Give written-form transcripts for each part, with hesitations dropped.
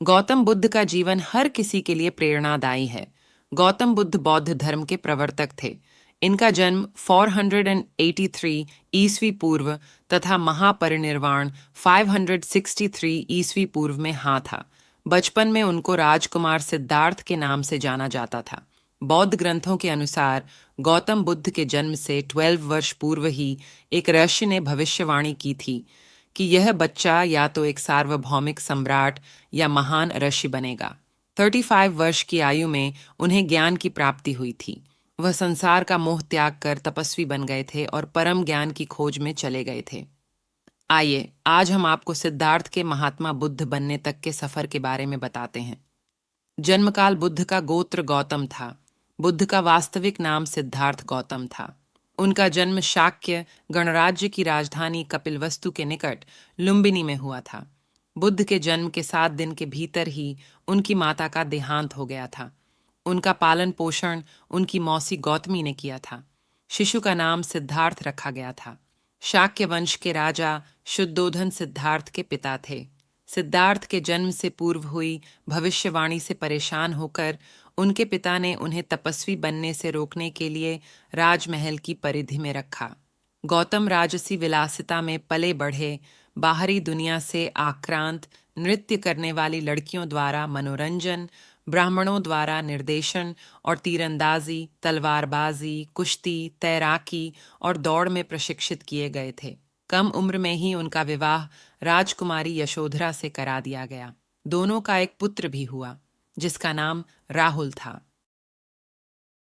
गौतम बुद्ध का जीवन हर किसी के लिए प्रेरणादायी है। गौतम बुद्ध बौद्ध धर्म के प्रवर्तक थे। इनका जन्म 483 ईस्वी पूर्व तथा महापरिनिर्वाण 563 ईस्वी पूर्व में था। बचपन में उनको राजकुमार सिद्धार्थ के नाम से जाना जाता था। बौद्ध ग्रंथों के अनुसार गौतम बुद्ध के जन्म से 12 वर्ष पूर्व ही एक ऋषि ने भविष्यवाणी की थी कि यह बच्चा या तो एक सार्वभौमिक सम्राट या महान ऋषि बनेगा। 35 वर्ष की आयु में उन्हें ज्ञान की प्राप्ति हुई थी। वह संसार का मोह त्याग कर तपस्वी बन गए थे और परम ज्ञान की खोज में चले गए थे। आइए आज हम आपको सिद्धार्थ के महात्मा बुद्ध बनने तक के सफर के बारे में बताते हैं। जन्मकाल बुद्ध का गोत्र गौतम था। बुद्ध का वास्तविक नाम सिद्धार्थ गौतम था। उनका जन्म शाक्य गणराज्य की राजधानी कपिलवस्तु के निकट लुम्बिनी में हुआ था। बुद्ध के जन्म के 7 दिन के भीतर ही उनकी माता का देहांत हो गया था। उनका पालन पोषण उनकी मौसी गौतमी ने किया था। शिशु का नाम सिद्धार्थ रखा गया था। शाक्य वंश के राजा शुद्धोधन सिद्धार्थ के पिता थे। सिद्धार्थ के जन्म से पूर्व हुई भविष्यवाणी से परेशान होकर उनके पिता ने उन्हें तपस्वी बनने से रोकने के लिए राजमहल की परिधि में रखा। गौतम राजसी विलासिता में पले बढ़े, बाहरी दुनिया से आक्रांत, नृत्य करने वाली लड़कियों द्वारा मनोरंजन, ब्राह्मणों द्वारा निर्देशन और तीरंदाजी, तलवारबाजी, कुश्ती, तैराकी और दौड़ में प्रशिक्षित किए गए थे। कम उम्र में ही उनका विवाह राजकुमारी यशोधरा से करा दिया गया। दोनों का एक पुत्र भी हुआ जिसका नाम राहुल था।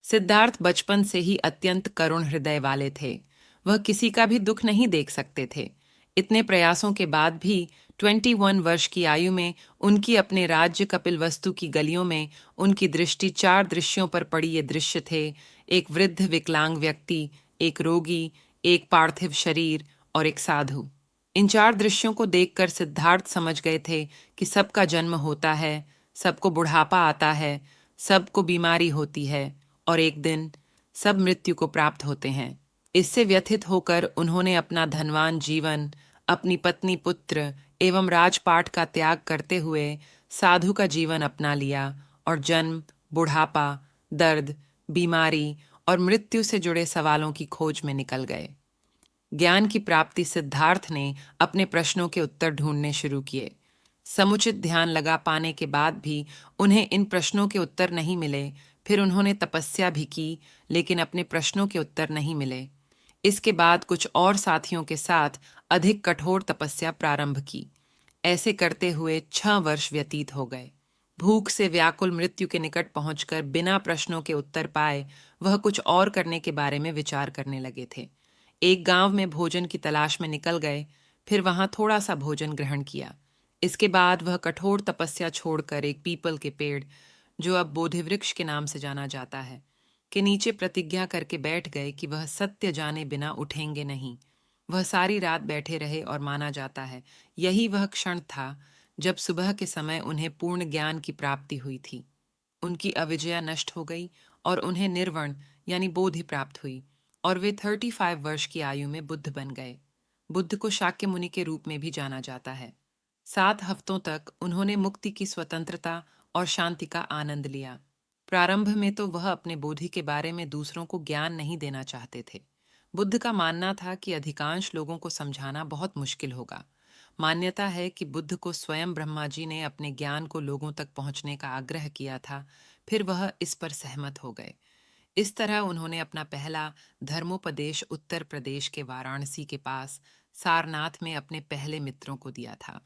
सिद्धार्थ बचपन से ही अत्यंत करुण हृदय वाले थे। वह किसी का भी दुख नहीं देख सकते थे। इतने प्रयासों के बाद भी 21 वर्ष की आयु में उनकी अपने राज्य कपिलवस्तु की गलियों में उनकी दृष्टि 4 दृश्यों पर पड़ी। ये दृश्य थे: एक वृद्ध विकलांग व्यक्ति, एक रोगी, एक पार्थिव शरीर और एक साधु। इन 4 दृश्यों को देखकर सिद्धार्थ समझ गए थे कि सबका जन्म होता है, सबको बुढ़ापा आता है, सबको बीमारी होती है और एक दिन सब मृत्यु को प्राप्त होते हैं। इससे व्यथित होकर उन्होंने अपना धनवान जीवन, अपनी पत्नी पुत्र एवं राजपाट का त्याग करते हुए साधु का जीवन अपना लिया और जन्म, बुढ़ापा, दर्द, बीमारी और मृत्यु से जुड़े सवालों की खोज में निकल गए। ज्ञान की प्राप्ति सिद्धार्थ ने अपने प्रश्नों के उत्तर ढूंढने शुरू किए। समुचित ध्यान लगा पाने के बाद भी उन्हें इन प्रश्नों के उत्तर नहीं मिले। फिर उन्होंने तपस्या भी की, लेकिन अपने प्रश्नों के उत्तर नहीं मिले। इसके बाद कुछ और साथियों के साथ अधिक कठोर तपस्या प्रारंभ की। ऐसे करते हुए 6 वर्ष व्यतीत हो गए। भूख से व्याकुल मृत्यु के निकट पहुंचकर बिना प्रश्नों के उत्तर पाए वह कुछ और करने के बारे में विचार करने लगे थे। एक गांव में भोजन की तलाश में निकल गए, फिर वहां थोड़ा सा भोजन ग्रहण किया। इसके बाद वह कठोर तपस्या छोड़कर एक पीपल के पेड़, जो अब बोधिवृक्ष के नाम से जाना जाता है, के नीचे प्रतिज्ञा करके बैठ गए कि वह सत्य जाने बिना उठेंगे नहीं। वह सारी रात बैठे रहे और माना जाता है यही वह क्षण था जब सुबह के समय उन्हें पूर्ण ज्ञान की प्राप्ति हुई थी। उनकी अविजया नष्ट हो गई और उन्हें निर्वण यानी बोधि प्राप्त हुई और वे 35 वर्ष की आयु में बुद्ध बन गए। बुद्ध को शाक्य मुनि के रूप में भी जाना जाता है। 7 हफ्तों तक उन्होंने मुक्ति की स्वतंत्रता और शांति का आनंद लिया। प्रारंभ में तो वह अपने बोधि के बारे में दूसरों को ज्ञान नहीं देना चाहते थे। बुद्ध का मानना था कि अधिकांश लोगों को समझाना बहुत मुश्किल होगा। मान्यता है कि बुद्ध को स्वयं ब्रह्मा जी ने अपने ज्ञान को लोगों तक पहुंचने का आग्रह किया था, फिर वह इस पर सहमत हो गए। इस तरह उन्होंने अपना पहला धर्मोपदेश उत्तर प्रदेश के वाराणसी के पास सारनाथ में अपने पहले मित्रों को दिया था।